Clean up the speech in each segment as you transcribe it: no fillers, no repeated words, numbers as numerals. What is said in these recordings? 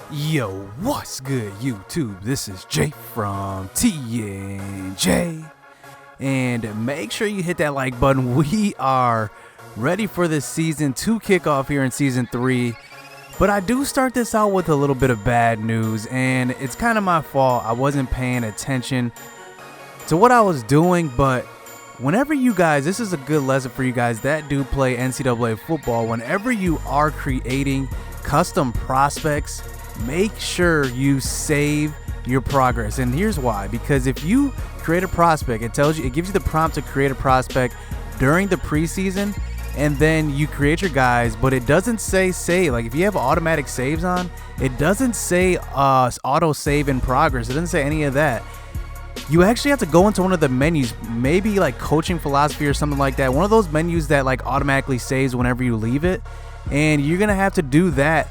Yo, what's good, YouTube? This is Jay from TNJ. And make sure you hit that like button. We are ready for this season to kick off here in season 3. But I do start this out with a little bit of bad news, and it's kind of my fault. I wasn't paying attention to what I was doing, but whenever you guys, this is a good lesson for you guys that do play NCAA football. Whenever you are creating custom prospects, make sure you save your progress. And here's why. Because if you create a prospect, it gives you the prompt to create a prospect during the preseason, and then you create your guys, but it doesn't say save. Like if you have automatic saves on, it doesn't say auto save in progress. It doesn't say any of that. You actually have to go into one of the menus, maybe like coaching philosophy or something like that. One of those menus that like automatically saves whenever you leave it. And you're going to have to do that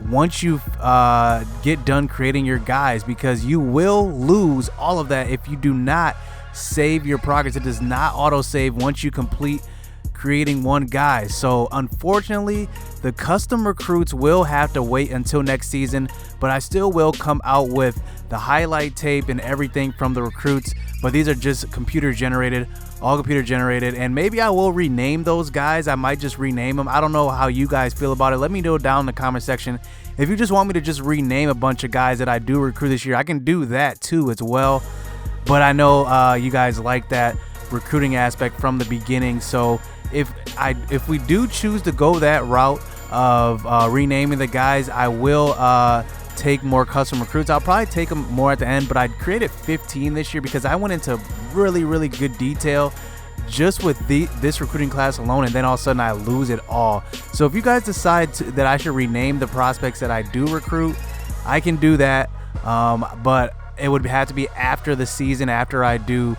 once you get done creating your guys, because you will lose all of that if you do not save your progress. It does not auto save once you complete creating one guy. So unfortunately, the custom recruits will have to wait until next season, but I still will come out with the highlight tape and everything from the recruits. But these are just computer generated, all computer generated, and maybe I will rename those guys. I might just rename them. I don't know how you guys feel about it. Let me know down in the comment section. If you just want me to just rename a bunch of guys that I do recruit this year, I can do that too as well. But I know you guys like that recruiting aspect from the beginning. So if we do choose to go that route of renaming the guys, I will take more custom recruits. I'll probably take them more at the end, but I created 15 this year because I went into really good detail just with this recruiting class alone, and then all of a sudden I lose it all. So if you guys decide that I should rename the prospects that I do recruit, I can do that, but it would have to be after the season, after I do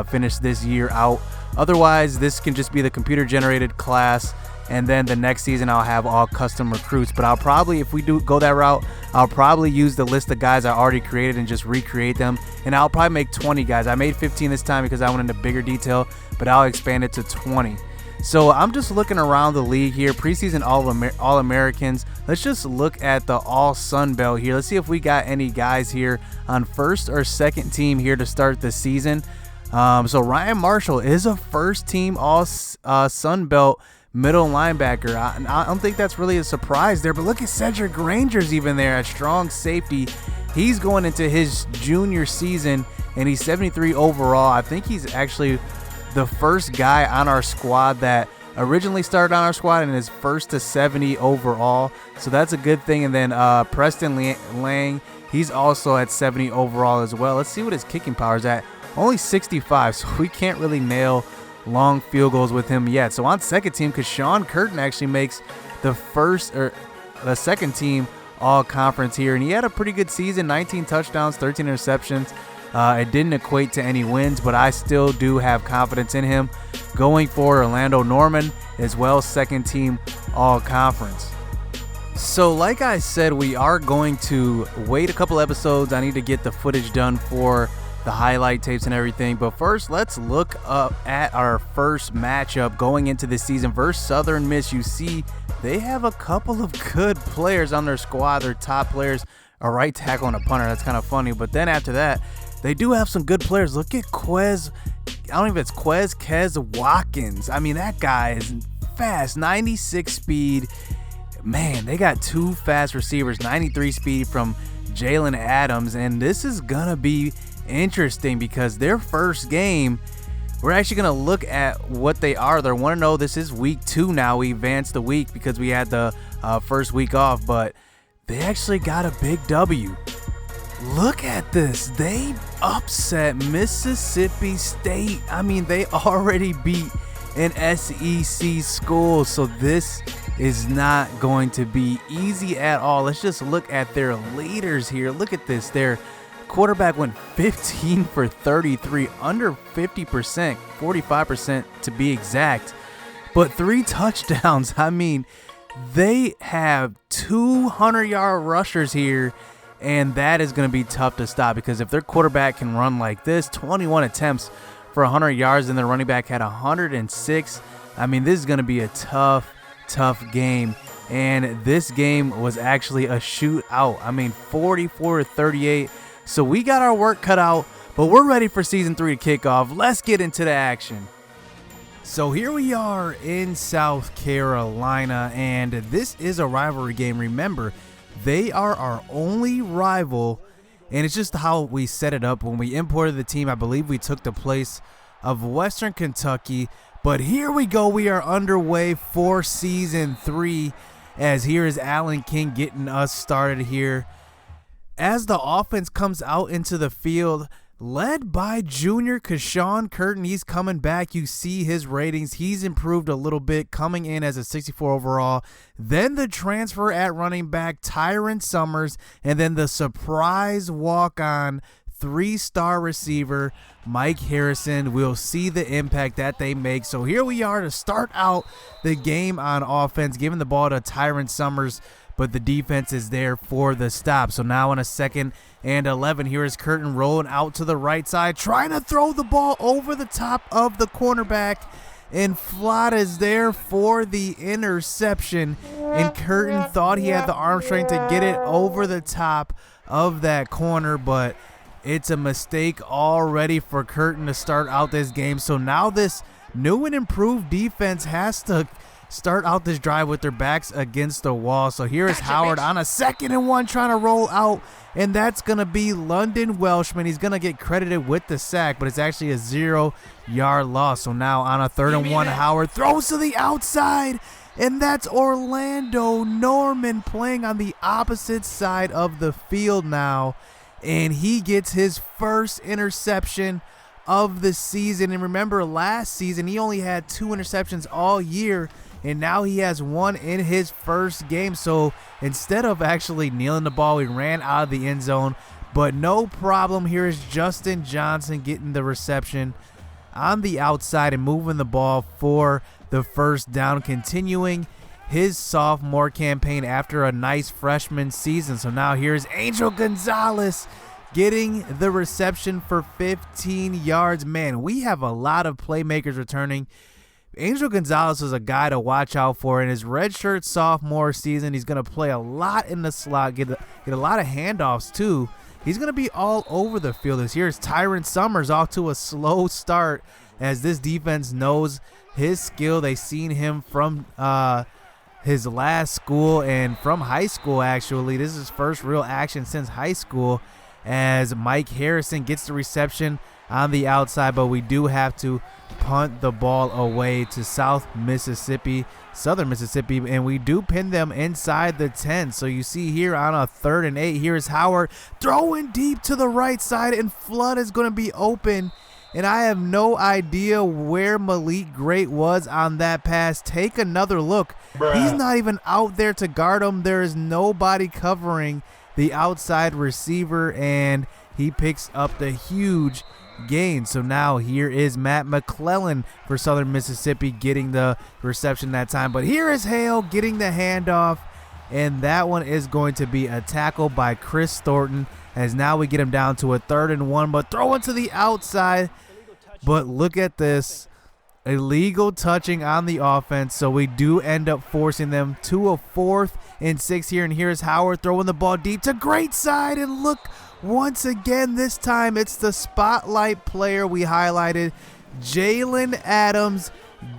finish this year out. Otherwise, this can just be the computer generated class, and then the next season I'll have all custom recruits. But I'll probably, if we do go that route, I'll probably use the list of guys I already created and just recreate them. And I'll probably make 20 guys. I made 15 this time because I went into bigger detail, but I'll expand it to 20. So I'm just looking around the league here. Preseason All-Americans. Let's just look at the All Sun Belt here. Let's see if we got any guys here on first or second team here to start the season. So Ryan Marshall is a first team All Sun Belt middle linebacker. I don't think that's really a surprise there, but look at Cedric Granger's even there at strong safety. He's going into his junior season, and he's 73 overall. I think he's actually the first guy on our squad that originally started on our squad and is first to 70 overall. So that's a good thing. And then Preston Lang, he's also at 70 overall as well. Let's see what his kicking power is at. Only 65, so we can't really nail long field goals with him yet. So on second team, because Sean Curtin actually makes the second team all conference here, and he had a pretty good season, 19 touchdowns, 13 interceptions. It didn't equate to any wins, but I still do have confidence in him. Going for Orlando Norman as well, second team all conference. So like I said, we are going to wait a couple episodes. I need to get the footage done for the highlight tapes and everything, but first let's look up at our first matchup going into this season versus Southern Miss. You see they have a couple of good players on their squad. Their top players, a right tackle and a punter. That's kind of funny, but then after that they do have some good players. Look at Kez Watkins. I mean, that guy is fast, 96 speed. Man, they got two fast receivers, 93 speed from Jalen Adams, and this is gonna be interesting because their first game, we're actually going to look at what they are. They're 1-0. This is week 2 now. We advanced the week because we had the first week off, but they actually got a big W. Look at this. They upset Mississippi State. I mean, they already beat an SEC school, so this is not going to be easy at all. Let's just look at their leaders here. Look at this. Their quarterback went 15 for 33, under 50%, 45% to be exact, but 3 touchdowns. I mean, they have 200-yard rushers here, and that is going to be tough to stop because if their quarterback can run like this, 21 attempts for 100 yards, and their running back had 106. I mean, this is going to be a tough game. and this game was actually a shootout. I mean, 44-38. So we got our work cut out, but we're ready for Season 3 to kick off. Let's get into the action. So here we are in South Carolina, and this is a rivalry game. Remember, they are our only rival, and it's just how we set it up. When we imported the team, I believe we took the place of Western Kentucky. But here we go. We are underway for Season 3, as here is Alan King getting us started here. As the offense comes out into the field, led by junior Keshawn Curtin. He's coming back. You see his ratings. He's improved a little bit, coming in as a 64 overall. Then the transfer at running back, Tyron Summers. And then the surprise walk-on 3-star receiver, Mike Harrison. We'll see the impact that they make. So here we are to start out the game on offense, giving the ball to Tyron Summers, but the defense is there for the stop. So now on a 2nd and 11, here is Curtin rolling out to the right side, trying to throw the ball over the top of the cornerback, and Flott is there for the interception, and Curtin thought he had the arm strength to get it over the top of that corner, but it's a mistake already for Curtin to start out this game. So now this new and improved defense has to start out this drive with their backs against the wall. So here is Howard on a 2nd and 1 trying to roll out, and that's going to be London Welshman. He's going to get credited with the sack, but it's actually a 0-yard loss. So now on a 3rd and 1, Howard throws to the outside, and that's Orlando Norman playing on the opposite side of the field now, and he gets his first interception of the season. And remember, last season he only had 2 interceptions all year, and now he has 1 in his first game. So instead of actually kneeling the ball, he ran out of the end zone, but no problem. Here is Justin Johnson getting the reception on the outside and moving the ball for the first down, continuing his sophomore campaign after a nice freshman season. So now here's Angel Gonzalez getting the reception for 15 yards. Man, we have a lot of playmakers returning. Angel Gonzalez is a guy to watch out for in his redshirt sophomore season. He's going to play a lot in the slot, get a lot of handoffs too. He's going to be all over the field this year. Here's Tyron Summers off to a slow start, as this defense knows his skill. They've seen him from his last school and from high school, actually. This is his first real action since high school, as Mike Harrison gets the reception on the outside, but we do have to punt the ball away to southern Mississippi, and we do pin them inside the 10. So you see here on a 3rd and 8, here's Howard throwing deep to the right side, and Flood is going to be open, and I have no idea where Malik Great was on that pass. Take another look. He's not even out there to guard him. There is nobody covering the outside receiver, and he picks up the huge gain. So now here is Matt McClellan for Southern Mississippi getting the reception that time. But here is Hale getting the handoff, and that one is going to be a tackle by Chris Thornton, as now we get him down to a 3rd and 1, but throw it to the outside. But look at this. Illegal touching on the offense, so we do end up forcing them to a 4th and 6 here. And here's Howard throwing the ball deep to great side, and look, once again, this time it's the spotlight player we highlighted. Jalen Adams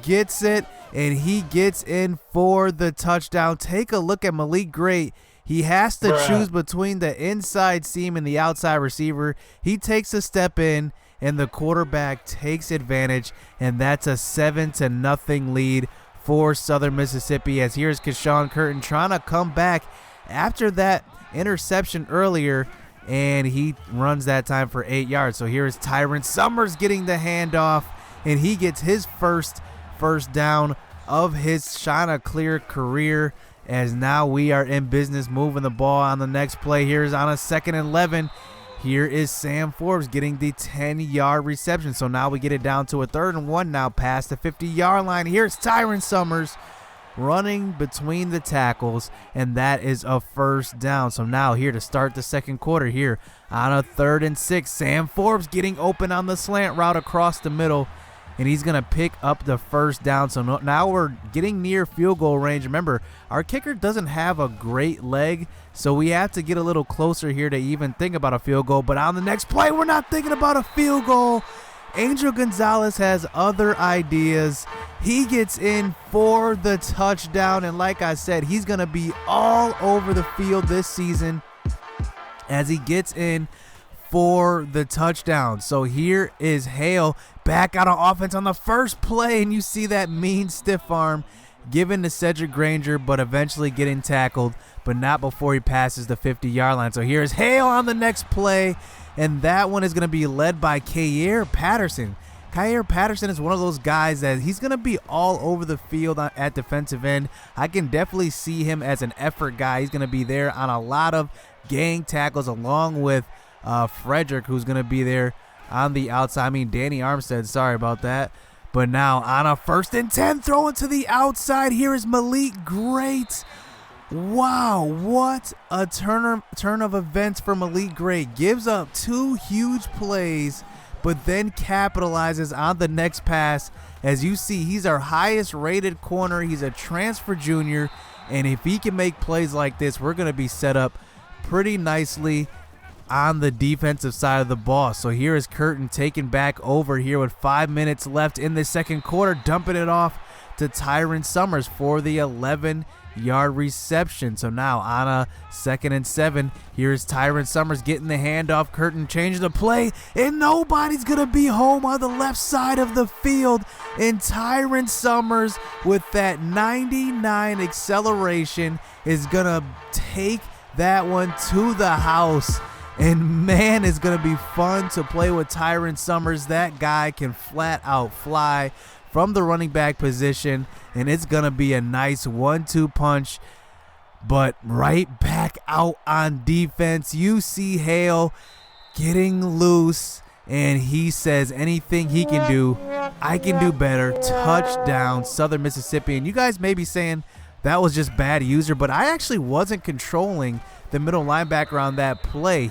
gets it, and he gets in for the touchdown. Take a look at Malik Great. He has to choose between the inside seam and the outside receiver. He takes a step in, and the quarterback takes advantage, and that's a 7-0 lead for Southern Mississippi, as here's Keshawn Curtin trying to come back after that interception earlier, and he runs that time for 8 yards. So here is Tyron Summers getting the handoff, and he gets his first down of his Chanticleer career, as now we are in business moving the ball on the next play. Here's on a 2nd and 11. Here is Sam Forbes getting the 10-yard reception. So now we get it down to a 3rd and 1 now past the 50-yard line. Here's Tyron Summers running between the tackles, and that is a first down. So now here to start the second quarter here on a 3rd and 6, Sam Forbes getting open on the slant route across the middle, and he's going to pick up the first down. So now we're getting near field goal range. Remember, our kicker doesn't have a great leg, so we have to get a little closer here to even think about a field goal. But on the next play, we're not thinking about a field goal. Angel Gonzalez has other ideas. He gets in for the touchdown, and like I said, he's going to be all over the field this season as he gets in for the touchdown. So here is Hale back out on offense on the first play, and you see that mean stiff arm given to Cedric Granger, but eventually getting tackled, but not before he passes the 50-yard line. So here's Hale on the next play, and that one is going to be led by Kyair Patterson. Kyair Patterson is one of those guys that he's going to be all over the field at defensive end. I can definitely see him as an effort guy. He's going to be there on a lot of gang tackles along with Frederick, who's going to be there on the outside. I mean, Danny Armstead, sorry about that. But now on a 1st and 10, throwing to the outside. Here is Malik Great. Wow, what a turn of events for Malik Great. Gives up 2 huge plays, but then capitalizes on the next pass. As you see, he's our highest rated corner. He's a transfer junior, and if he can make plays like this, we're going to be set up pretty nicely on the defensive side of the ball. So here is Curtin taken back over here with 5 minutes left in the second quarter, dumping it off to Tyron Summers for the 11-yard reception. So now on a 2nd and 7, here's Tyron Summers getting the handoff. Curtin changes the play, and nobody's going to be home on the left side of the field. And Tyron Summers, with that 99 acceleration, is going to take that one to the house. And man, it's going to be fun to play with Tyron Summers. That guy can flat out fly from the running back position, and it's going to be a nice 1-2 punch. But right back out on defense, you see Hale getting loose, and he says anything he can do, I can do better. Touchdown, Southern Mississippi. And you guys may be saying that was just bad user, but I actually wasn't controlling the middle linebacker on that play.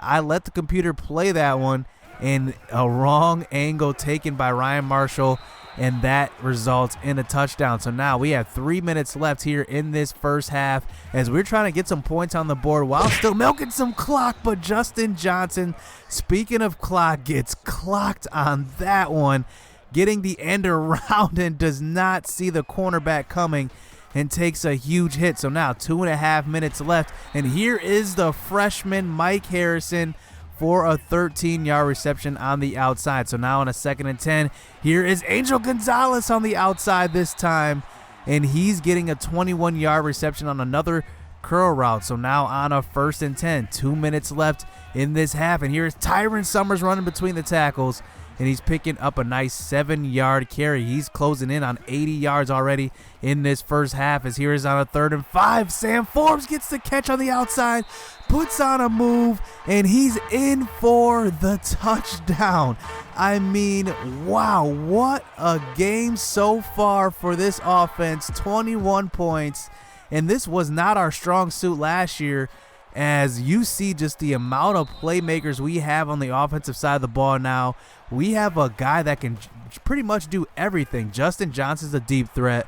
I let the computer play that one, and a wrong angle taken by Ryan Marshall, and that results in a touchdown. So now we have 3 minutes left here in this first half as we're trying to get some points on the board while still milking some clock. But Justin Johnson, speaking of clock, gets clocked on that one, getting the end around and does not see the cornerback coming and takes a huge hit. So now 2.5 minutes left, and here is the freshman Mike Harrison for a 13-yard reception on the outside. So now on a 2nd and 10, here is Angel Gonzalez on the outside this time, and he's getting a 21-yard reception on another curl route. So now on a 1st and 10, 2 minutes left in this half, and here's Tyron Summers running between the tackles, and he's picking up a nice 7-yard carry. He's closing in on 80 yards already in this first half. As here is on a 3rd and 5. Sam Forbes gets the catch on the outside, puts on a move, and he's in for the touchdown. I mean, wow, what a game so far for this offense. 21 points, and this was not our strong suit last year. As you see just the amount of playmakers we have on the offensive side of the ball now. We have a guy that can pretty much do everything. Justin Johnson's a deep threat.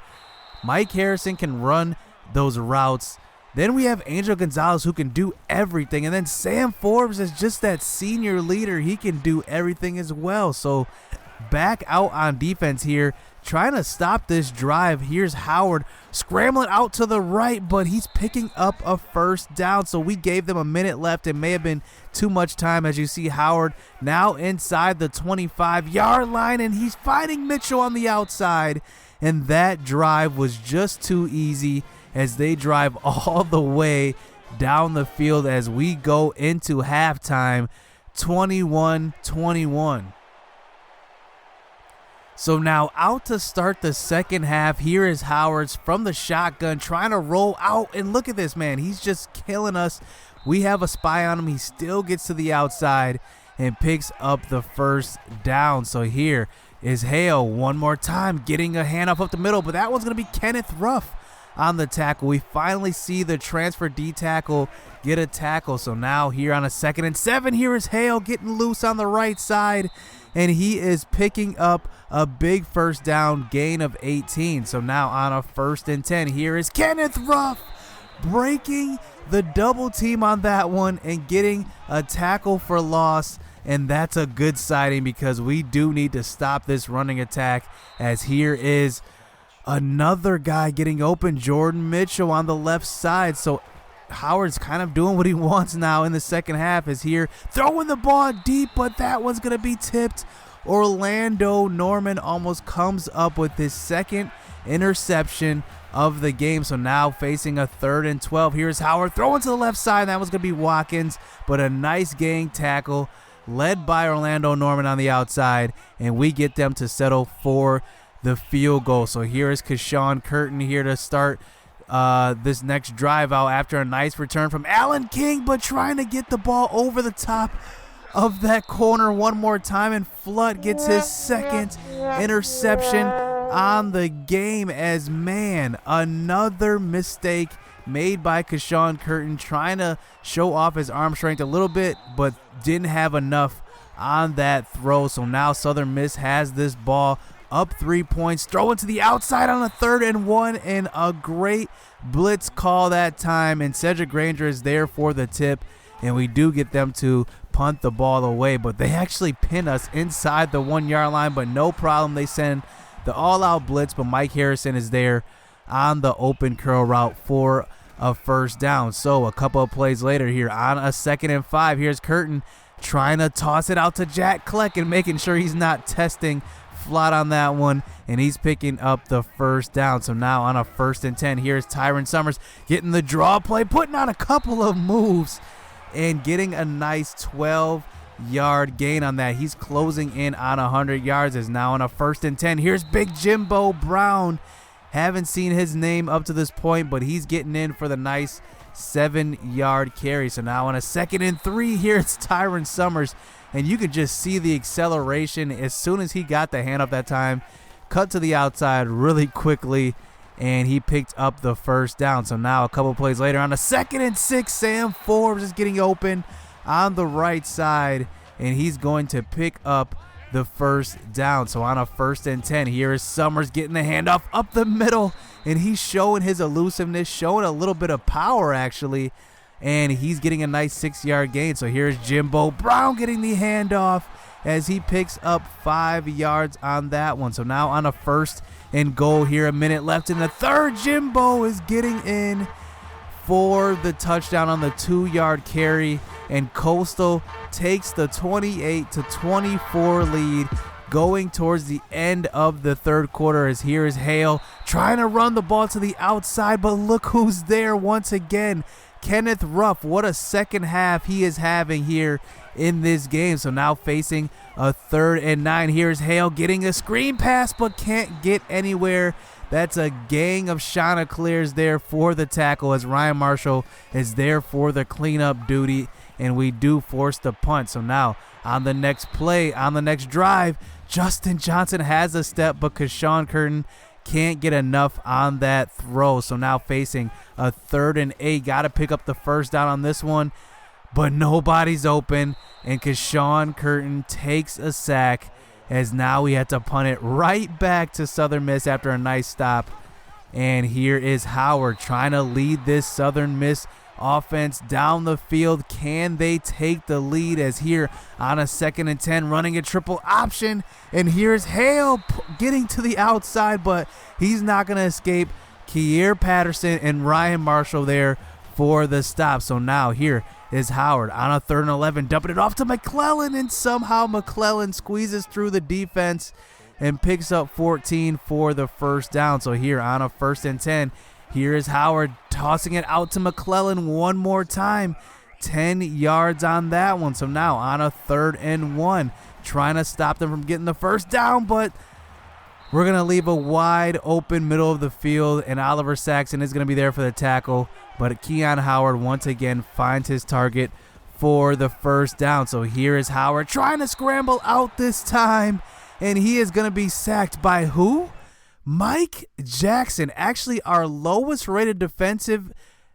Mike Harrison can run those routes. Then we have Angel Gonzalez who can do everything. And then Sam Forbes is just that senior leader. He can do everything as well. So back out on defense here, trying to stop this drive. Here's Howard scrambling out to the right, but he's picking up a first down. So we gave them a minute left. It may have been too much time, as you see Howard now inside the 25-yard line, and he's finding Mitchell on the outside. And that drive was just too easy as they drive all the way down the field as we go into halftime, 21-21. So now out to start the second half, here is Howard's from the shotgun trying to roll out, and look at this, man. He's just killing us. We have a spy on him. He still gets to the outside and picks up the first down. So here is Hale one more time getting a handoff up the middle, but that one's going to be Kenneth Ruff on the tackle. We finally see the transfer D tackle get a tackle. So now here on a 2nd and 7, here is Hale getting loose on the right side, and he is picking up a big first down, gain of 18. So now on a 1st and 10, here is Kenneth Ruff breaking the double team on that one and getting a tackle for loss. And that's a good sighting because we do need to stop this running attack, as here is another guy getting open, Jordan Mitchell on the left side. So Howard's kind of doing what he wants now in the second half, is here throwing the ball deep, but that one's going to be tipped. Orlando Norman almost comes up with his 2nd interception of the game. So now facing a 3rd and 12. Here's Howard throwing to the left side. That was going to be Watkins, but a nice gang tackle led by Orlando Norman on the outside, and we get them to settle for the field goal. So here is Keshawn Curtin here to start this next drive out after a nice return from Alan King, but trying to get the ball over the top of that corner one more time, and Flood gets his 2nd interception on the game, as man, another mistake made by Keshawn Curtin, trying to show off his arm strength a little bit, but didn't have enough on that throw. So now Southern Miss has this ball up 3 points, throwing to the outside on a 3rd and 1, and a great blitz call that time, and Cedric Granger is there for the tip, and we do get them to punt the ball away, but they actually pin us inside the 1-yard line, but no problem. They send the all-out blitz, but Mike Harrison is there on the open curl route for a first down. So a couple of plays later here on a 2nd and 5, here's Curtin trying to toss it out to Jack Kleck and making sure he's not testing flat on that one, and he's picking up the first down. So now on a 1st and 10, here's Tyron Summers getting the draw play, putting on a couple of moves and getting a nice 12-yard gain on that. He's closing in on 100 yards. Is now on a 1st and 10. Here's Big Jimbo Brown. Haven't seen his name up to this point, but he's getting in for the nice 7-yard carry. So now on a 2nd and 3, here it's Tyron Summers, and you can just see the acceleration as soon as he got the handoff that time. Cut to the outside really quickly, and he picked up the first down. So now a couple plays later on a 2nd and 6, Sam Forbes is getting open on the right side, and he's going to pick up the first down. So on a 1st and 10, here is Summers getting the handoff up the middle, and he's showing his elusiveness, showing a little bit of power actually, and he's getting a nice 6-yard gain. So here's Jimbo Brown getting the handoff as he picks up 5 yards on that one. So now on a 1st and goal here, a minute left in the third, Jimbo is getting in for the touchdown on the 2-yard carry, and Coastal takes the 28-24 lead going towards the end of the third quarter. As here is Hale trying to run the ball to the outside, but look who's there once again. Kenneth Ruff, what a second half he is having here in this game. So now facing a 3rd and 9. Here's Hale getting a screen pass but can't get anywhere. That's a gang of Chanticleers there for the tackle, as Ryan Marshall is there for the cleanup duty, and we do force the punt. So now on the next play, on the next drive, Justin Johnson has a step, but Keshawn Curtin can't get enough on that throw. So now facing a 3rd and 8. Got to pick up the first down on this one, but nobody's open, and Keshawn Curtin takes a sack, as now we had to punt it right back to Southern Miss after a nice stop. And here is Howard trying to lead this Southern Miss offense down the field. Can they take the lead? As here on a 2nd and 10, running a triple option, and here's Hale getting to the outside, but he's not going to escape Kier Patterson and Ryan Marshall there for the stop. So now here is Howard on a 3rd and 11, dumping it off to McClellan, and somehow McClellan squeezes through the defense and picks up 14 for the first down. So here on a 1st and 10, here is Howard tossing it out to McClellan one more time. 10 yards on that one. So now on a 3rd and 1, trying to stop them from getting the first down, but we're going to leave a wide open middle of the field, and Oliver Saxon is going to be there for the tackle. But Keon Howard once again finds his target for the first down. So here is Howard trying to scramble out this time, and he is going to be sacked by who? Mike Jackson, actually our lowest rated defensive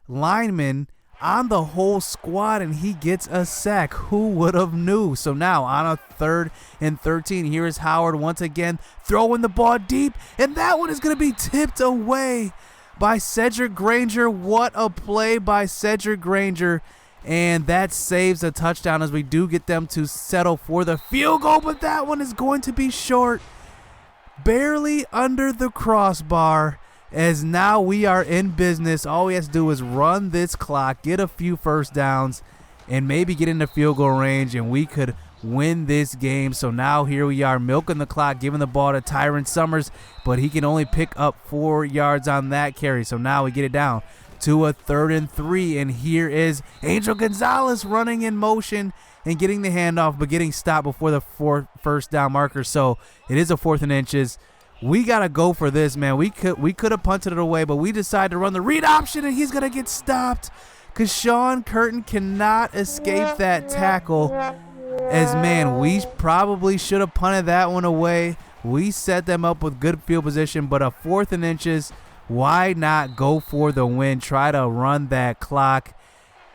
lineman on the whole squad, and he gets a sack. Who would have knew? So now on a 3rd and 13, here is Howard once again throwing the ball deep, and that one is going to be tipped away by Cedric Granger. What a play by Cedric Granger, and that saves a touchdown as we do get them to settle for the field goal, but that one is going to be short, barely under the crossbar. As now we are in business. All we have to do is run this clock, get a few first downs, and maybe get into field goal range, and we could win this game. So now here we are milking the clock, giving the ball to Tyron Summers, but he can only pick up 4 yards on that carry. So now we get it down to a 3rd and 3, and here is Angel Gonzalez running in motion and getting the handoff, but getting stopped before the first down marker. So it is a 4th and inches. We got to go for this, man. We could have punted it away, but we decided to run the read option, and he's going to get stopped because Sean Curtin cannot escape that tackle. As, man, we probably should have punted that one away. We set them up with good field position, but a 4th and inches, why not go for the win? Try to run that clock,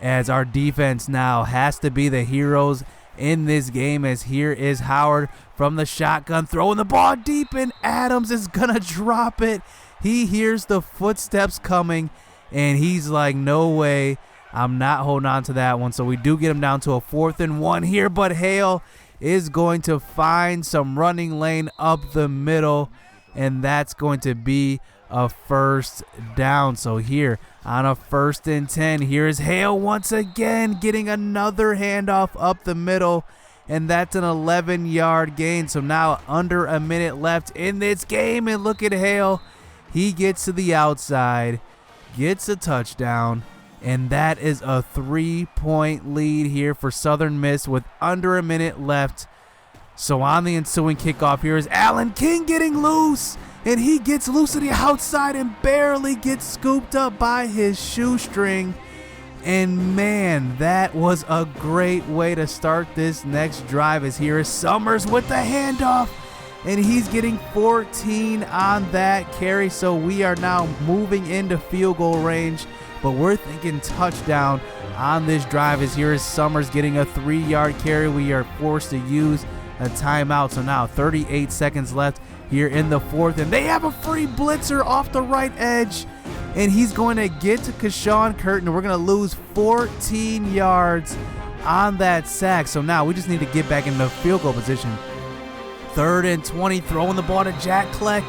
as our defense now has to be the heroes in this game, as here is Howard from the shotgun throwing the ball deep, and Adams is gonna drop it. He hears the footsteps coming, and he's like, no way, I'm not holding on to that one. So we do get him down to a 4th and 1 here, but Hale is going to find some running lane up the middle, and that's going to be a first down. So here on a 1st and 10, here's Hale once again getting another handoff up the middle, and that's an 11-yard gain. So now under a minute left in this game, and look at Hale. He gets to the outside, gets a touchdown, and that is a 3-point lead here for Southern Miss with under a minute left. So on the ensuing kickoff, here is Alan King getting loose, and he gets loose to the outside and barely gets scooped up by his shoestring. And man, that was a great way to start this next drive, as here is Summers with the handoff, and he's getting 14 on that carry. So we are now moving into field goal range, but we're thinking touchdown on this drive, as here is Summers getting a 3-yard carry. We are forced to use a timeout. So now 38 seconds left here in the 4th, and they have a free blitzer off the right edge, and he's going to get to Kashawn Curtin, and we're going to lose 14 yards on that sack. So now we just need to get back into field goal position. 3rd and 20, throwing the ball to Jack Kleck,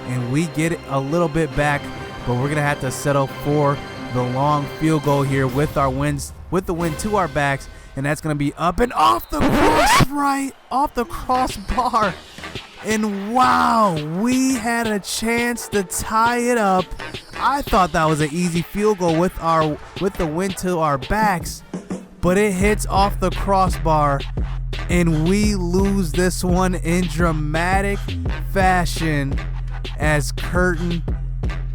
and we get it a little bit back, but we're going to have to settle for the long field goal here with the win to our backs, and that's going to be up and off the off the crossbar. And wow, we had a chance to tie it up. I thought that was an easy field goal with the win to our backs, but it hits off the crossbar, and we lose this one in dramatic fashion as Curtin,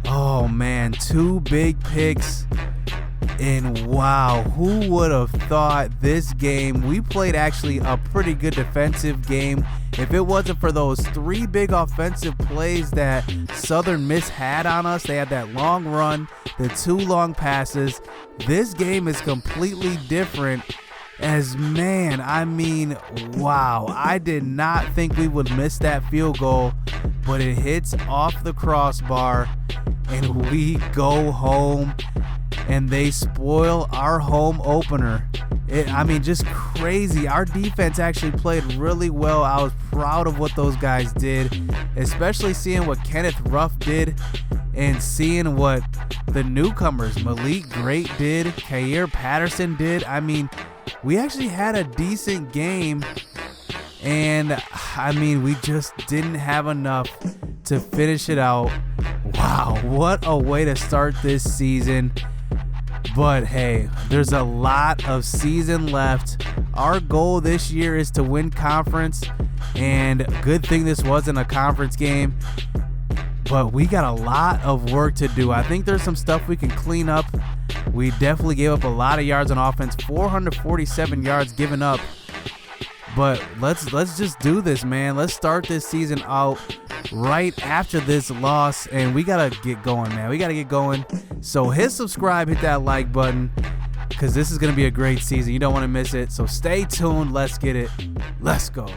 oh man, 2 big picks. And wow, who would have thought this game? We played actually a pretty good defensive game. If it wasn't for those 3 big offensive plays that Southern Miss had on us, they had that long run, the 2 long passes, this game is completely different. As man, I mean, wow, I did not think we would miss that field goal, but it hits off the crossbar, and we go home, and they spoil our home opener. Just crazy. Our defense actually played really well. I was proud of what those guys did, especially seeing what Kenneth Ruff did and seeing what the newcomers, Malik Great did, Kair Patterson did. We actually had a decent game, and we just didn't have enough to finish it out. Wow, what a way to start this season. But hey, there's a lot of season left. Our goal this year is to win conference, and good thing this wasn't a conference game, but we got a lot of work to do. I think there's some stuff we can clean up. We definitely gave up a lot of yards on offense, 447 yards given up. But let's just do this, man. Let's start this season out right after this loss, and we gotta get going, man. We gotta get going. So hit subscribe, hit that like button, because this is gonna be a great season. You don't want to miss it. So stay tuned. Let's get it. Let's go.